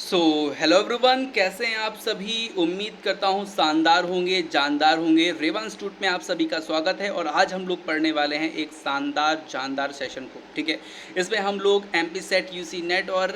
So hello everyone, कैसे हैं आप सभी। उम्मीद करता हूँ शानदार होंगे, जानदार होंगे। रेवा इंस्टीट्यूट में आप सभी का स्वागत है और आज हम लोग पढ़ने वाले हैं एक शानदार जानदार सेशन को। ठीक है, इसमें हम लोग एमपी सेट, यूसी नेट और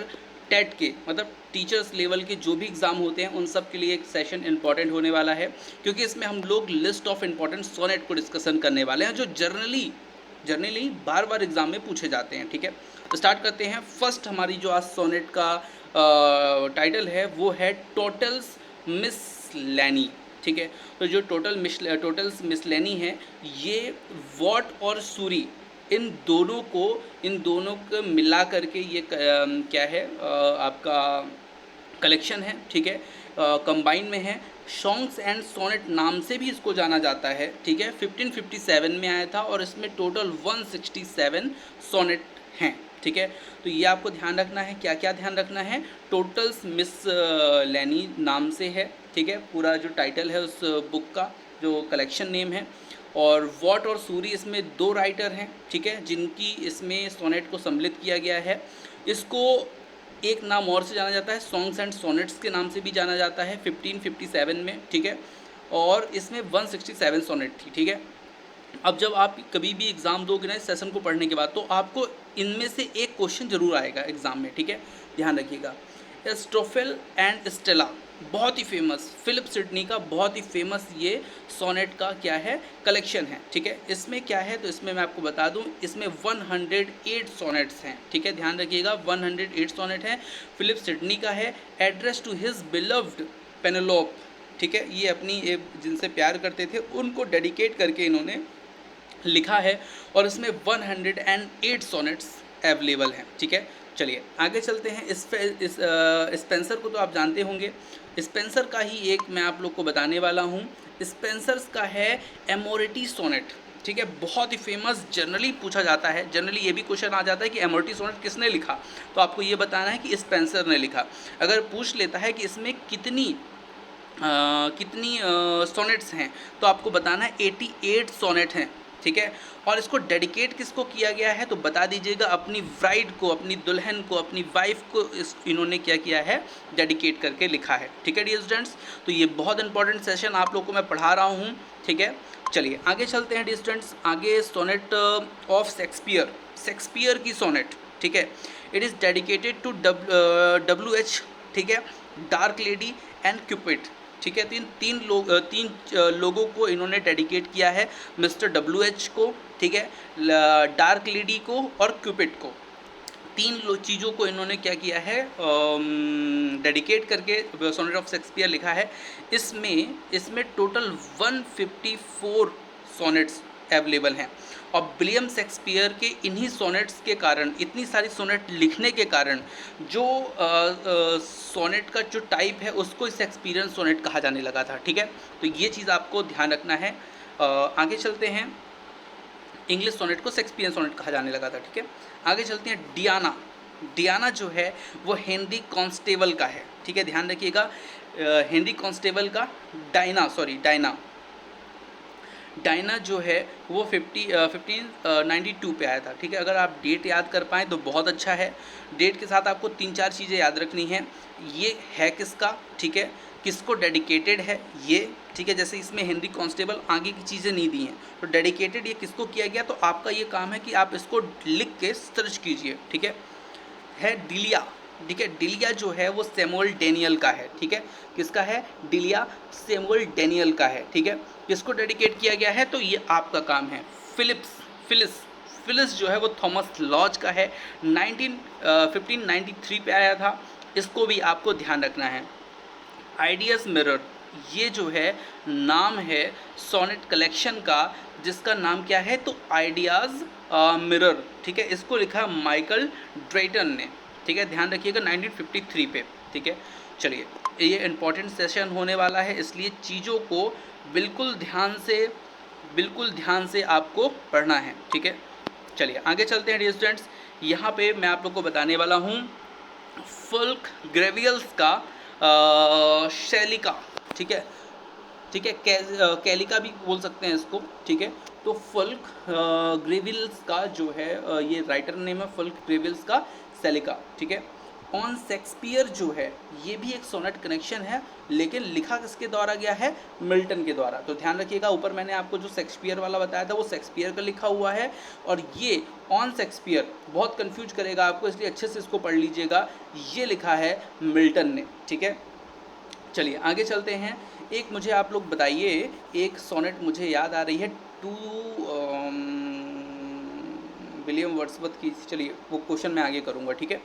टेट के मतलब टीचर्स लेवल के जो भी एग्ज़ाम होते हैं उन सब के लिए एक सेशन इंपॉर्टेंट होने वाला है, क्योंकि इसमें हम लोग लिस्ट ऑफ इंपॉर्टेंट सोनेट को डिस्कशन करने वाले हैं जो जर्नली बार बार एग्जाम में पूछे जाते हैं। ठीक है, तो स्टार्ट करते हैं। फर्स्ट हमारी जो आज सोनेट का टाइटल है वो है टोटल्स मिसलेनी। ठीक है, तो जो टोटल्स मिसलेनी है ये वॉट और सूरी इन दोनों को मिला करके ये क्या है आपका कलेक्शन है। ठीक है, कंबाइन में है। सॉन्ग्स एंड सोनेट नाम से भी इसको जाना जाता है। ठीक है, 1557 में आया था और इसमें टोटल 167 सोनेट हैं। ठीक है, तो ये आपको ध्यान रखना है। क्या क्या ध्यान रखना है? टोटल्स मिस लैनी नाम से है। ठीक है, पूरा जो टाइटल है उस बुक का, जो कलेक्शन नेम है। और वॉट और सूरी इसमें दो राइटर हैं। ठीक है, जिनकी इसमें सोनेट को सम्मिलित किया गया है। इसको एक नाम और से जाना जाता है, सॉन्ग्स एंड सोनेट्स के नाम से भी जाना जाता है 1557 में। ठीक है, और इसमें 167 सोनेट थी। ठीक है, अब जब आप कभी भी एग्ज़ाम दोगे ना इस सेशन को पढ़ने के बाद, तो आपको इनमें से एक क्वेश्चन जरूर आएगा एग्ज़ाम में। ठीक है, ध्यान रखिएगा। एस्ट्रोफिल एंड स्टेला, बहुत ही फेमस, फिलिप सिडनी का बहुत ही फेमस ये सोनेट का क्या है, कलेक्शन है। ठीक है, इसमें क्या है, तो इसमें मैं आपको बता दूं, इसमें 108 सोनेट्स हैं। ठीक है, ध्यान रखिएगा, 108 सोनेट हैं। फिलिप सिडनी का है, address to his beloved Penelope. ठीक है, ये अपनी जिनसे प्यार करते थे उनको डेडिकेट करके इन्होंने लिखा है और इसमें 108 सोनेट्स अवेलेबल हैं। ठीक है, चलिए आगे चलते हैं। स्पेंसर को तो आप जानते होंगे। स्पेंसर का ही एक मैं आप लोग को बताने वाला हूँ। स्पेंसर्स का है एमोरिटी सोनेट। ठीक है, बहुत ही फेमस, जनरली पूछा जाता है, जनरली ये भी क्वेश्चन आ जाता है कि एमोरिटी सोनेट किसने लिखा, तो आपको ये बताना है कि स्पेंसर ने लिखा। अगर पूछ लेता है कि इसमें कितनी सोनेट्स हैं, तो आपको बताना है 88 सोनेट हैं। ठीक है, और इसको डेडिकेट किसको किया गया है, तो बता दीजिएगा, अपनी ब्राइड को, अपनी दुल्हन को, अपनी वाइफ को इन्होंने क्या किया है, डेडिकेट करके लिखा है। ठीक है डियर स्टूडेंट्स, तो ये बहुत इंपॉर्टेंट सेशन आप लोग को मैं पढ़ा रहा हूँ। ठीक है, चलिए आगे चलते हैं डियर स्टूडेंट्स। आगे सोनेट ऑफ शेक्सपियर की सोनेट। ठीक है, it is dedicated to WH। ठीक है, डार्क लेडी एंड क्यूपिड। ठीक है, तीन लोगों को इन्होंने डेडिकेट किया है, मिस्टर WH को, ठीक है, डार्क लेडी को और क्यूपिड को। तीन चीज़ों को इन्होंने क्या किया है, डेडिकेट करके सोनेट ऑफ शेक्सपियर लिखा है। इसमें टोटल 154 सोनेट्स अवेलेबल हैं और विलियम शेक्सपियर के इन्हीं सोनेट्स के कारण, इतनी सारी सोनेट लिखने के कारण, जो सोनेट का जो टाइप है उसको शेक्सपियरियन सोनेट कहा जाने लगा था। ठीक है, तो ये चीज़ आपको ध्यान रखना है। आगे चलते हैं। इंग्लिश सोनेट को शेक्सपियरियन सोनेट कहा जाने लगा था। ठीक है, आगे चलते हैं। डियाना जो है वो हेनरी कॉन्स्टेबल का है। ठीक है, ध्यान रखिएगा, हेनरी कॉन्स्टेबल का डायना जो है वो 1592 पे आया था। ठीक है, अगर आप डेट याद कर पाएँ तो बहुत अच्छा है। डेट के साथ आपको 3-4 चीज़ें याद रखनी हैं। ये है किसका, ठीक है, किसको डेडिकेटेड है ये। ठीक है, जैसे इसमें हेनरी कॉन्स्टेबल, आगे की चीज़ें नहीं दी हैं, तो डेडिकेटेड ये किसको किया गया, तो आपका ये काम है कि आप इसको लिख के सर्च कीजिए। ठीक है डिलिया। ठीक है, डिलिया जो है वो सैमुअल डेनियल का है। ठीक है, किसका है, डिलिया सैमुअल डेनियल का है। ठीक है, किसको डेडिकेट किया गया है, तो ये आपका काम है। फिलिस जो है वो थॉमस लॉज का है, 1593 पे आया था। इसको भी आपको ध्यान रखना है। आइडियाज़ मिरर, ये जो है नाम है सोनेट कलेक्शन का, जिसका नाम क्या है, तो आइडियाज़ मिरर। ठीक है, इसको लिखा माइकल ड्रेटन ने। ठीक है, ध्यान रखिएगा, 1953 पे। ठीक है, चलिए ये इंपॉर्टेंट सेशन होने वाला है, इसलिए चीज़ों को बिल्कुल ध्यान से आपको पढ़ना है। ठीक है, चलिए आगे चलते हैं डियर स्टूडेंट्स। यहाँ पे मैं आप लोग को बताने वाला हूँ फुल्क ग्रेवियल्स का शैली का। ठीक है, कैलिका भी बोल सकते हैं इसको। ठीक है, तो फुल्क ग्रेविल्स का जो है ये राइटर नेम है, फुल्क ग्रेविल्स का सेलिका। ठीक है, ऑन शेक्सपियर जो है ये भी एक सोनेट कनेक्शन है, लेकिन लिखा किसके द्वारा गया है, मिल्टन के द्वारा। तो ध्यान रखिएगा, ऊपर मैंने आपको जो शेक्सपियर वाला बताया था वो शेक्सपियर का लिखा हुआ है, और ये ऑन शेक्सपियर बहुत कंफ्यूज करेगा आपको, इसलिए अच्छे से इसको पढ़ लीजिएगा, ये लिखा है मिल्टन ने। ठीक है, चलिए आगे चलते हैं। एक मुझे आप लोग बताइए, एक सोनेट मुझे याद आ रही है टू विलियम वर्ड्सवर्थ की, चलिए वो क्वेश्चन मैं आगे करूँगा। ठीक है,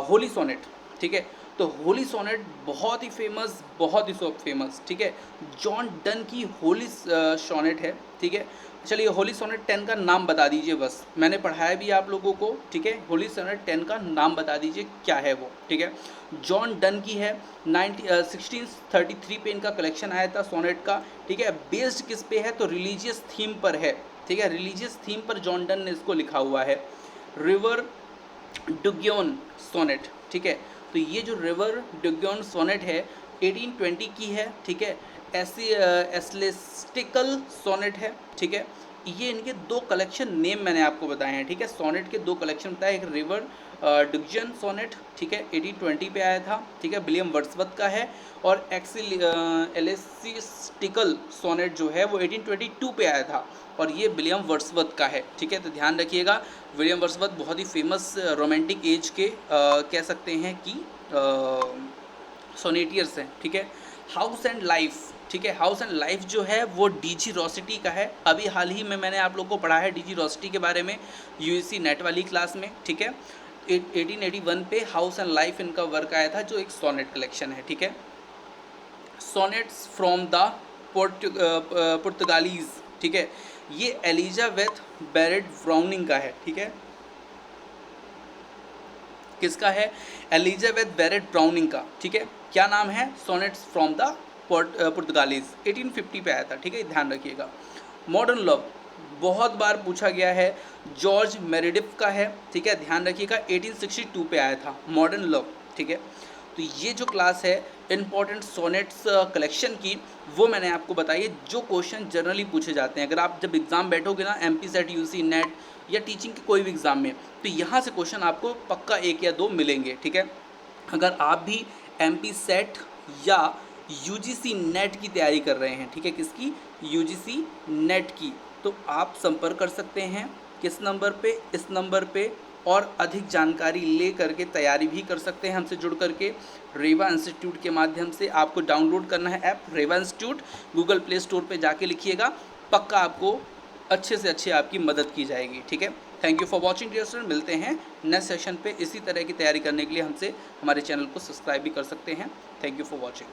होली सोनेट। ठीक है, तो होली सोनेट बहुत ही फेमस, बहुत ही फेमस। ठीक है, जॉन डन की होली सोनेट है। ठीक है, चलिए होली सोनेट 10 का नाम बता दीजिए, बस मैंने पढ़ाया भी आप लोगों को। ठीक है, होली सोनेट 10 का नाम बता दीजिए क्या है वो। ठीक है, जॉन डन की है, 1633 पे इनका कलेक्शन आया था सोनेट का। ठीक है, बेस्ड किस पे है, तो रिलीजियस थीम पर है। ठीक है, रिलीजियस थीम पर जॉन डन ने इसको लिखा हुआ है। River Duddon sonnet. ठीक है, तो ये जो रिवर डुग्योन सोनेट है 1820 की है। ठीक है, ऐसी एस्लेस्टिकल सोनेट है। ठीक है, ये इनके दो कलेक्शन नेम मैंने आपको बताए हैं। ठीक है, सोनेट के दो कलेक्शन बताए, एक रिवर डुग्जन सोनेट, ठीक है, 1820 पे आया था। ठीक है, विलियम वर्ड्सवर्थ का है, और एलेसिस्टिकल सोनेट जो है वो 1822 पे आया था, और ये विलियम वर्ड्सवर्थ का है। ठीक है, तो ध्यान रखिएगा, विलियम वर्ड्सवर्थ बहुत ही फेमस रोमांटिक एज के कह सकते हैं कि सोनेटियर्स हैं। ठीक है, हाउस एंड लाइफ। ठीक है, हाउस एंड लाइफ जो है वो डीजी रोसिटी का है। अभी हाल ही में मैंने आप लोगों को पढ़ा है डीजी रोसिटी के बारे में यूजीसी नेट वाली क्लास में। ठीक है, 1881 पे हाउस एंड लाइफ इनका वर्क आया था, जो एक सोनेट कलेक्शन है। ठीक है, सोनेट्स फ्रॉम द पुर्तगालीज। ठीक है, ये एलिजाबेथ बैरेट ब्राउनिंग का है। ठीक है, किसका है, एलिजाबेथ बैरेट ब्राउनिंग का। ठीक है, क्या नाम है, सोनेट्स फ्रॉम द पुर्तगालीज, 1850 पे आया था। ठीक है, ध्यान रखिएगा। मॉडर्न लव बहुत बार पूछा गया है, जॉर्ज मेरेडिफ का है। ठीक है, ध्यान रखिएगा, 1862 पे आया था मॉडर्न लव। ठीक है, तो ये जो क्लास है इंपॉर्टेंट सोनेट्स कलेक्शन की, वो मैंने आपको बताई है, जो क्वेश्चन जनरली पूछे जाते हैं। अगर आप जब एग्ज़ाम बैठोगे ना, एमपी सेट, यूसी नेट या टीचिंग के कोई भी एग्ज़ाम में, तो यहाँ से क्वेश्चन आपको पक्का 1 या 2 मिलेंगे। ठीक है, अगर आप भी एमपी सेट या यूजीसी नेट की तैयारी कर रहे हैं, ठीक है, किसकी, यूजीसी नेट की, तो आप संपर्क कर सकते हैं किस नंबर पे, इस नंबर पे, और अधिक जानकारी ले करके तैयारी भी कर सकते हैं हमसे जुड़ करके। रेवा इंस्टीट्यूट के माध्यम से आपको डाउनलोड करना है ऐप रेवा इंस्टीट्यूट, गूगल प्ले स्टोर पे जाके लिखिएगा, पक्का आपको अच्छे से अच्छी आपकी मदद की जाएगी। ठीक है, thank you for watching dear student, मिलते हैं नेक्स्ट सेशन पे। इसी तरह की तैयारी करने के लिए हमसे हमारे चैनल को सब्सक्राइब भी कर सकते हैं। Thank you for watching.